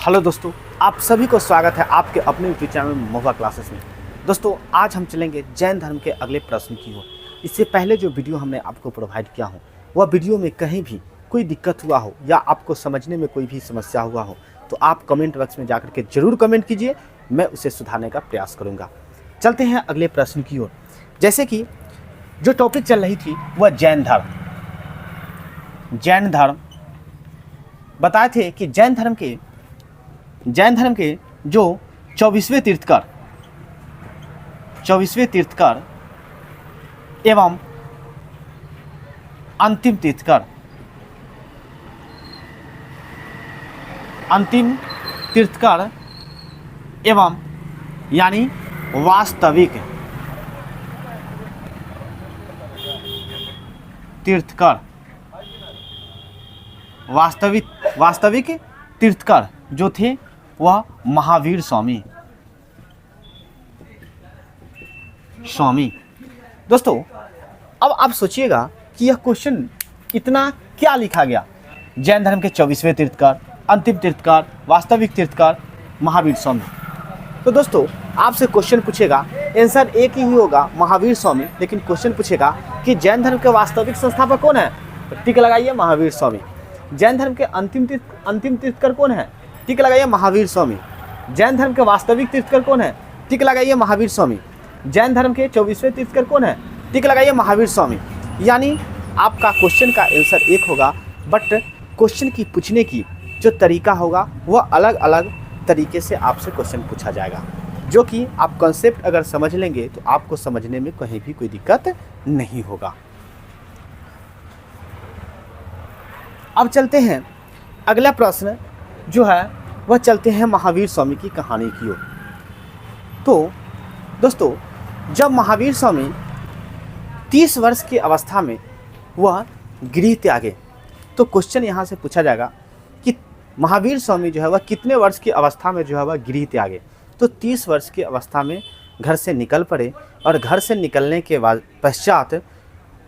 Hello दोस्तों, आप सभी को स्वागत है आपके अपने यूट्यूब चैनल महुआ क्लासेस में। दोस्तों, आज हम चलेंगे जैन धर्म के अगले प्रश्न की ओर। इससे पहले जो वीडियो हमने आपको प्रोवाइड किया हो, वह वीडियो में कहीं भी कोई दिक्कत हुआ हो या आपको समझने में कोई भी समस्या हुआ हो तो आप कमेंट बॉक्स में जाकर के ज़रूर कमेंट कीजिए, मैं उसे सुधारने का प्रयास करूँगा। चलते हैं अगले प्रश्न की ओर। जैसे कि जो टॉपिक चल रही थी वह जैन धर्म बताए थे कि जैन धर्म के जो 24वें तीर्थकर एवं अंतिम तीर्थकर एवं यानी वास्तविक तीर्थकर वास्तविक तीर्थकर जो थे वह महावीर स्वामी। दोस्तों, अब आप सोचिएगा कि यह क्वेश्चन इतना क्या लिखा गया। जैन धर्म के 24वें तीर्थकर, अंतिम तीर्थकर, वास्तविक तीर्थकर, महावीर स्वामी। तो दोस्तों, आपसे क्वेश्चन पूछेगा, आंसर एक ही होगा, महावीर स्वामी। लेकिन क्वेश्चन पूछेगा कि जैन धर्म के वास्तविक संस्थापक कौन है, तो टिक लगाइए महावीर स्वामी। जैन धर्म के अंतिम तीर्थकर कौन है, टिक लगाइए महावीर स्वामी। जैन धर्म के वास्तविक तीर्थकर कौन है, टिक लगाइए महावीर स्वामी। जैन धर्म के 24वें तीर्थकर कौन है, टिक लगाइए महावीर स्वामी। यानी आपका क्वेश्चन का आंसर एक होगा, बट क्वेश्चन की पूछने की जो तरीका होगा वह अलग अलग तरीके से आपसे क्वेश्चन पूछा जाएगा, जो कि आप कॉन्सेप्ट अगर समझ लेंगे तो आपको समझने में कहीं भी कोई दिक्कत नहीं होगा। अब चलते हैं अगला प्रश्न जो है वह चलते हैं महावीर स्वामी की कहानी की ओर। तो दोस्तों, जब महावीर स्वामी 30 वर्ष की अवस्था में वह गृह त्यागे, तो क्वेश्चन यहाँ से पूछा जाएगा कि महावीर स्वामी जो है वह कितने वर्ष की अवस्था में जो है वह गृह त्यागे। तो 30 वर्ष की अवस्था में घर से निकल पड़े और घर से निकलने के बाद पश्चात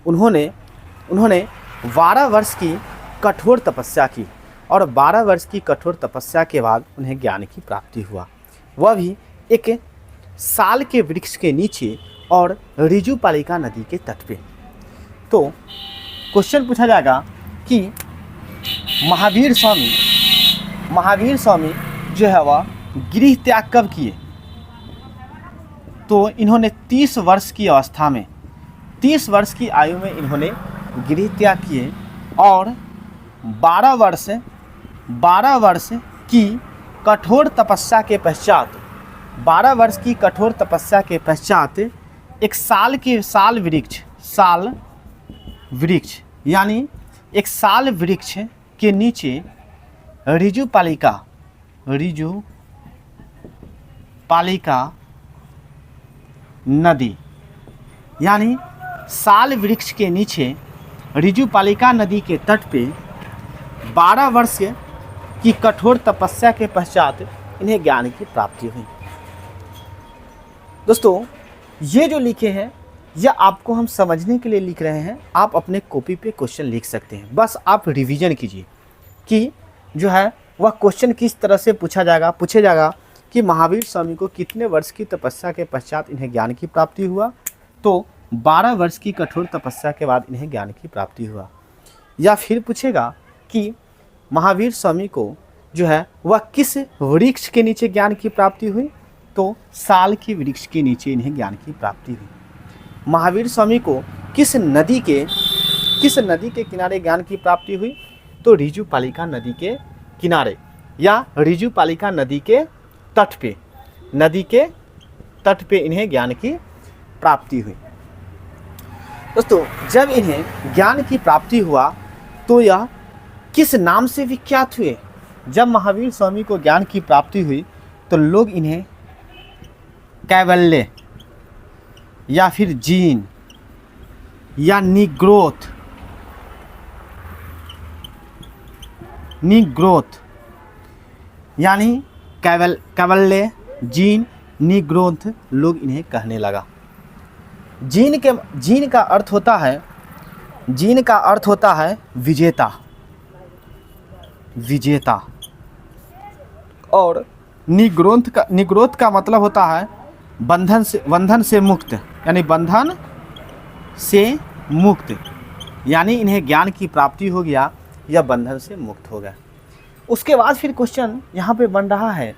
उन्होंने 12 वर्ष की कठोर तपस्या की और 12 वर्ष की कठोर तपस्या के बाद उन्हें ज्ञान की प्राप्ति हुआ, वह भी एक साल के वृक्ष के नीचे और ऋजुपालिका नदी के तट पे। तो क्वेश्चन पूछा जाएगा कि महावीर स्वामी जो है वह गृह त्याग कब किए। तो इन्होंने 30 वर्ष की अवस्था में, 30 वर्ष की आयु में इन्होंने गृह त्याग किए और 12 वर्ष की कठोर तपस्या के पश्चात, 12 वर्ष की कठोर तपस्या के पश्चात एक साल वृक्ष यानी एक साल वृक्ष के नीचे ऋजुपालिका नदी, यानी साल वृक्ष के नीचे ऋजुपालिका नदी के तट पे 12 वर्ष की कठोर तपस्या के पश्चात इन्हें ज्ञान की प्राप्ति हुई। दोस्तों, ये जो लिखे हैं यह आपको हम समझने के लिए लिख रहे हैं। आप अपने कॉपी पे क्वेश्चन लिख सकते हैं, बस आप रिवीजन कीजिए कि जो है वह क्वेश्चन किस तरह से पूछा जाएगा कि महावीर स्वामी को कितने वर्ष की तपस्या के पश्चात इन्हें ज्ञान की प्राप्ति हुआ। तो 12 वर्ष की कठोर तपस्या के बाद इन्हें ज्ञान की प्राप्ति हुआ। या फिर पूछेगा कि महावीर स्वामी को जो है वह किस वृक्ष के नीचे ज्ञान की प्राप्ति हुई। तो साल के वृक्ष के नीचे इन्हें ज्ञान की प्राप्ति हुई। महावीर स्वामी को किस नदी के किनारे ज्ञान की प्राप्ति हुई। तो ऋजुपालिका नदी के किनारे या ऋजुपालिका नदी के तट पे इन्हें ज्ञान की प्राप्ति हुई। दोस्तों, जब इन्हें ज्ञान की प्राप्ति हुआ तो यह किस नाम से विख्यात हुए। जब महावीर स्वामी को ज्ञान की प्राप्ति हुई तो लोग इन्हें कैवल्य या फिर जीन या निग्रोथ यानी कैवल्य, जीन, निग्रोथ लोग इन्हें कहने लगा। जीन का अर्थ होता है विजेता। और निग्रोध का मतलब होता है बंधन से मुक्त, यानी बंधन से मुक्त, यानी इन्हें ज्ञान की प्राप्ति हो गया या बंधन से मुक्त हो गया। उसके बाद फिर क्वेश्चन यहाँ पे बन रहा है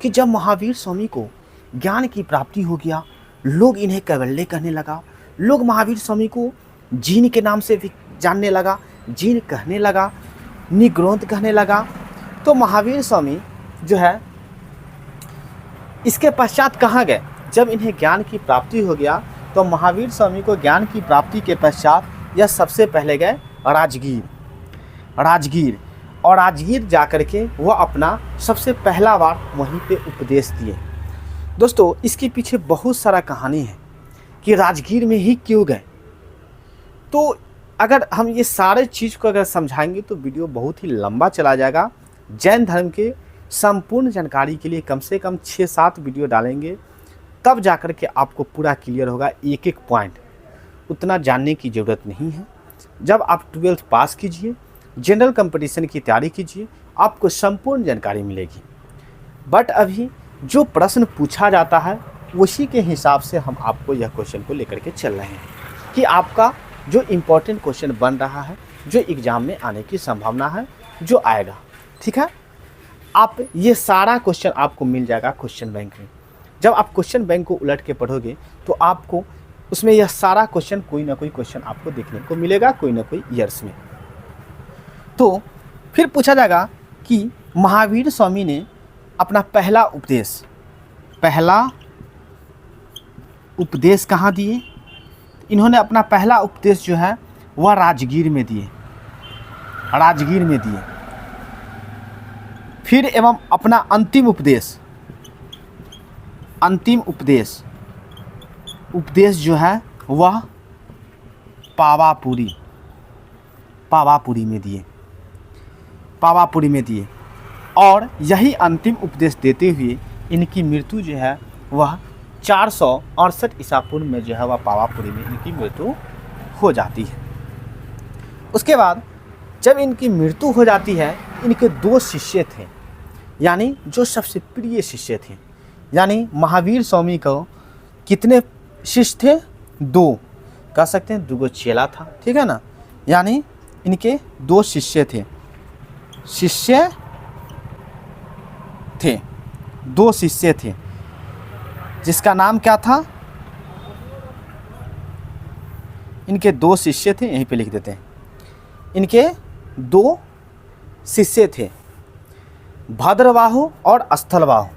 कि जब महावीर स्वामी को ज्ञान की प्राप्ति हो गया, लोग इन्हें कैवल्य कहने लगा, लोग महावीर स्वामी को जीन के नाम से भी जानने लगा, जीन कहने लगा, निग्रोध कहने लगा। तो महावीर स्वामी जो है इसके पश्चात कहाँ गए? जब इन्हें ज्ञान की प्राप्ति हो गया तो महावीर स्वामी को ज्ञान की प्राप्ति के पश्चात यह सबसे पहले गए राजगीर, और राजगीर जाकर के वह अपना सबसे पहला बार वहीं पे उपदेश दिए। दोस्तों इसके पीछे बहुत सारा कहानी है कि राजगीर में ही क्यों गए। तो अगर हम ये सारे चीज़ को अगर समझाएंगे तो वीडियो बहुत ही लंबा चला जाएगा। जैन धर्म के संपूर्ण जानकारी के लिए कम से कम 6-7 वीडियो डालेंगे, तब जाकर के आपको पूरा क्लियर होगा। एक एक पॉइंट उतना जानने की ज़रूरत नहीं है। जब आप 12th पास कीजिए, जनरल कंपटीशन की तैयारी कीजिए, आपको संपूर्ण जानकारी मिलेगी। बट अभी जो प्रश्न पूछा जाता है उसी के हिसाब से हम आपको यह क्वेश्चन को लेकर के चल रहे हैं कि आपका जो इम्पोर्टेंट क्वेश्चन बन रहा है, जो एग्ज़ाम में आने की संभावना है, जो आएगा। ठीक है, आप ये सारा क्वेश्चन आपको मिल जाएगा क्वेश्चन बैंक में। जब आप क्वेश्चन बैंक को उलट के पढ़ोगे तो आपको उसमें यह सारा क्वेश्चन, कोई ना कोई क्वेश्चन आपको देखने को मिलेगा, कोई ना कोई ईयर्स में। तो फिर पूछा जाएगा कि महावीर स्वामी ने अपना पहला उपदेश कहाँ दिए? इन्होंने अपना पहला उपदेश जो है वह राजगीर में दिए। फिर एवं अपना अंतिम उपदेश जो है वह पावापुरी में दिए। और यही अंतिम उपदेश देते हुए इनकी मृत्यु जो है वह 468 ईसा पूर्व में जो है वह पावापुरी में इनकी मृत्यु हो जाती है। उसके बाद जब इनकी मृत्यु हो जाती है, इनके 2 शिष्य थे, यानी जो सबसे प्रिय शिष्य थे। यानी महावीर स्वामी को कितने शिष्य थे? 2 कह सकते हैं, 2 चेला था। ठीक है ना, यानी इनके 2 शिष्य थे, 2 शिष्य थे, जिसका नाम क्या था? इनके 2 शिष्य थे, यहीं पे लिख देते हैं। इनके 2 शिष्य थे, भद्रबाहु और स्थलबाहु।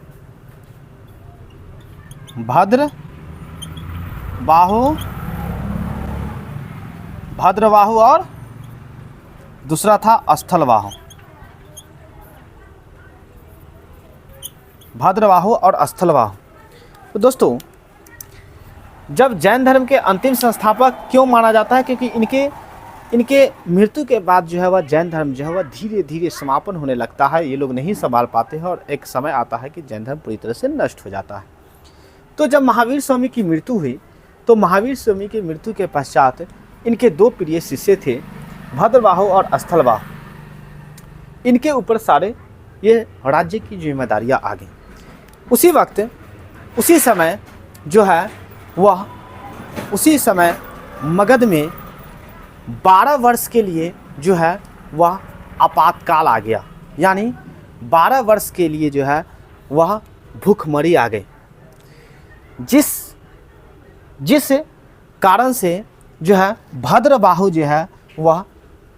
भद्रबाहु और दूसरा था स्थलबाहु। भद्रबाहु और स्थलबाहु। तो दोस्तों जब जैन धर्म के अंतिम संस्थापक क्यों माना जाता है? क्योंकि इनके मृत्यु के बाद जो है वह जैन धर्म जो है वह धीरे धीरे समापन होने लगता है। ये लोग नहीं संभाल पाते हैं और एक समय आता है कि जैन धर्म पूरी तरह से नष्ट हो जाता है। तो जब महावीर स्वामी की मृत्यु हुई तो महावीर स्वामी की मृत्यु के पश्चात इनके 2 प्रिय शिष्य थे, भद्रबाहु और स्थलबाहु। इनके ऊपर सारे ये राज्य की जिम्मेदारियाँ आ गई। उसी समय जो है वह मगध में 12 वर्ष के लिए जो है वह आपातकाल आ गया। यानी 12 वर्ष के लिए जो है वह भूखमरी आ गई, जिस कारण से जो है भद्रबाहु जो है वह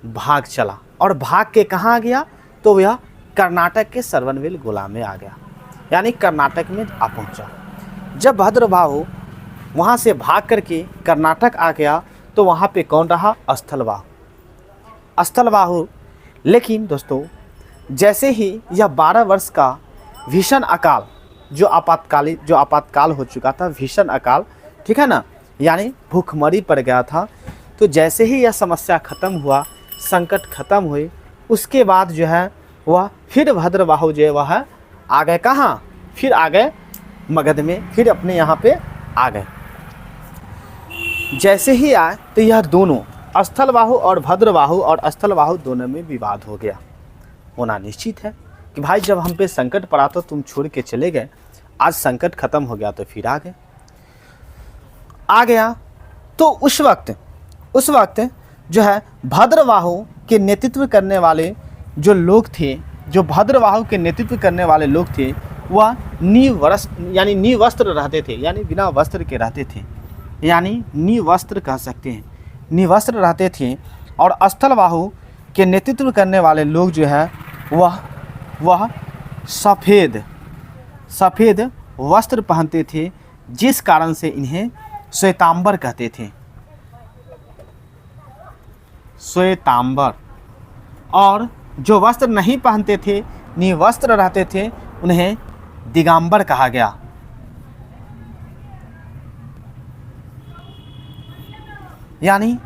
भाग चला। और भाग के कहाँ गया? तो वह कर्नाटक के श्रवणबेल गोला में आ गया, यानी कर्नाटक में आ पहुँचा। जब भद्रबाहु वहाँ से भाग करके कर्नाटक आ गया तो वहाँ पे कौन रहा? स्थलबाहु। लेकिन दोस्तों जैसे ही यह 12 वर्ष का भीषण अकाल जो आपातकाल हो चुका था, भीषण अकाल, ठीक है ना, यानी भूखमरी पड़ गया था। तो जैसे ही यह समस्या ख़त्म हुआ, संकट ख़त्म हुए, उसके बाद जो है वह फिर भद्रबाहु जो है वह आ गए कहाँ? फिर आ गए मगध में, फिर अपने यहाँ पे आ गए। जैसे ही आए तो यह दोनों स्थलबाहु और भद्रबाहु और स्थलबाहु दोनों में विवाद हो गया, होना निश्चित है। कि भाई जब हम पे संकट पड़ा तो तुम छोड़ के चले गए, आज संकट खत्म हो गया तो फिर आ गया। तो उस वक्त जो है भद्रवाहु के नेतृत्व करने वाले जो लोग थे, जो भद्रवाहु के नेतृत्व करने वाले लोग थे, वह निवस्त्र रहते थे, यानी बिना वस्त्र के रहते थे, यानी निवस्त्र कह सकते हैं, निवस्त्र रहते थे। और स्थलवाहु के नेतृत्व करने वाले लोग जो है वह सफ़ेद वस्त्र पहनते थे, जिस कारण से इन्हें श्वेतांबर कहते थे, श्वेतांबर। और जो वस्त्र नहीं पहनते थे, निवस्त्र रहते थे, उन्हें दिगंबर कहा गया। यानी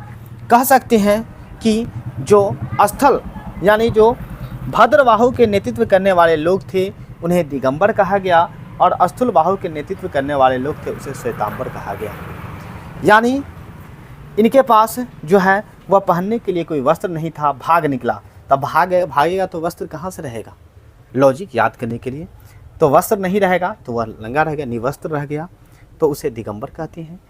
कह सकते हैं कि जो स्थल यानी जो भद्रवाहु के नेतृत्व करने वाले लोग थे उन्हें दिगंबर कहा गया, और स्थूलवाहु के नेतृत्व करने वाले लोग थे उसे श्वेतांबर कहा गया। यानी इनके पास जो है वह पहनने के लिए कोई वस्त्र नहीं था, भाग निकला। तब भागेगा तो वस्त्र कहाँ से रहेगा, लॉजिक याद करने के लिए। तो वस्त्र नहीं रहेगा तो वह नंगा रह गया, निवस्त्र रह गया, तो उसे दिगंबर कहते हैं।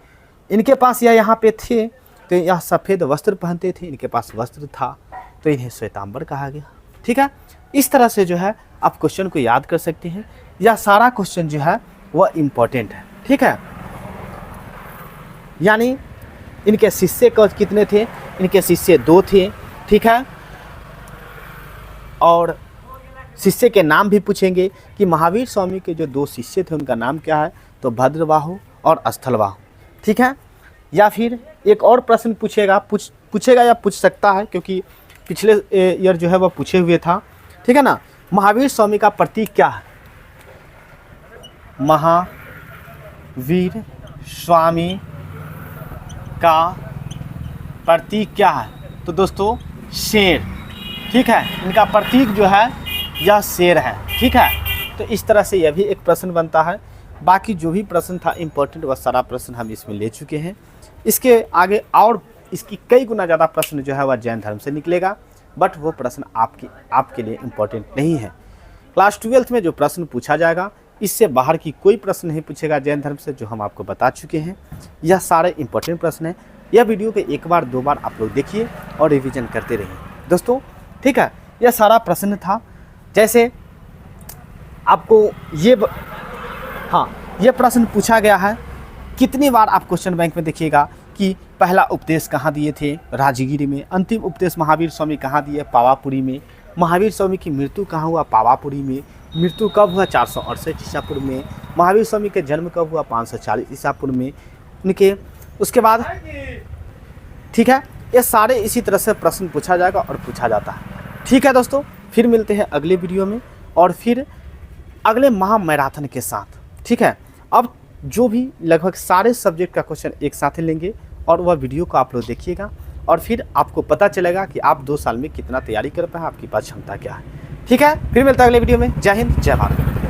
इनके पास यह यहाँ पे थे तो यह सफ़ेद वस्त्र पहनते थे, इनके पास वस्त्र था तो इन्हें श्वेतांबर कहा गया। ठीक है, इस तरह से जो है आप क्वेश्चन को याद कर सकते हैं। यह सारा क्वेश्चन जो है वह इम्पोर्टेंट है। ठीक है, यानी इनके शिष्य कितने थे, इनके शिष्य 2 थे। ठीक है, और शिष्य के नाम भी पूछेंगे कि महावीर स्वामी के जो 2 शिष्य थे उनका नाम क्या है, तो भद्रवाहु और स्थलवाहु। ठीक है, या फिर एक और प्रश्न पूछेगा या पूछ सकता है, क्योंकि पिछले ईयर जो है वह पूछे हुए था। ठीक है ना, महावीर स्वामी का प्रतीक क्या है, महावीर स्वामी का प्रतीक क्या है, तो दोस्तों शेर। ठीक है, इनका प्रतीक जो है यह शेर है। ठीक है, तो इस तरह से यह भी एक प्रश्न बनता है। बाकी जो भी प्रश्न था इम्पोर्टेंट वह सारा प्रश्न हम इसमें ले चुके हैं। इसके आगे और इसकी कई गुना ज़्यादा प्रश्न जो है वह जैन धर्म से निकलेगा, बट वो प्रश्न आपके लिए इम्पोर्टेंट नहीं है। क्लास 12th में जो प्रश्न पूछा जाएगा इससे बाहर की कोई प्रश्न नहीं पूछेगा जैन धर्म से, जो हम आपको बता चुके हैं। यह सारे इम्पोर्टेंट प्रश्न हैं। यह वीडियो पे 1 बार 2 बार आप लोग देखिए और रिवीजन करते रहिए दोस्तों। ठीक है, यह सारा प्रश्न था। जैसे आपको ये प्रश्न पूछा गया है, कितनी बार आप क्वेश्चन बैंक में देखिएगा कि पहला उपदेश कहाँ दिए थे, राजगिरी में। अंतिम उपदेश महावीर स्वामी कहाँ दिए, पावापुरी में। महावीर स्वामी की मृत्यु कहाँ हुआ, पावापुरी में। मृत्यु कब हुआ, 468 ईसापुर में। महावीर स्वामी के जन्म कब हुआ, 540 ईसापुर में उनके। उसके बाद ठीक है, ये सारे इसी तरह से प्रश्न पूछा जाएगा और पूछा जाता है। ठीक है दोस्तों, फिर मिलते हैं अगले वीडियो में और फिर अगले महामैराथन के साथ। ठीक है, अब जो भी लगभग सारे सब्जेक्ट का क्वेश्चन एक साथ लेंगे और वह वीडियो को आप लोग देखिएगा और फिर आपको पता चलेगा कि आप 2 साल में कितना तैयारी कर पाए, आपके पास क्षमता क्या है। ठीक है, फिर मिलता है अगले वीडियो में। जय हिंद, जय भारत।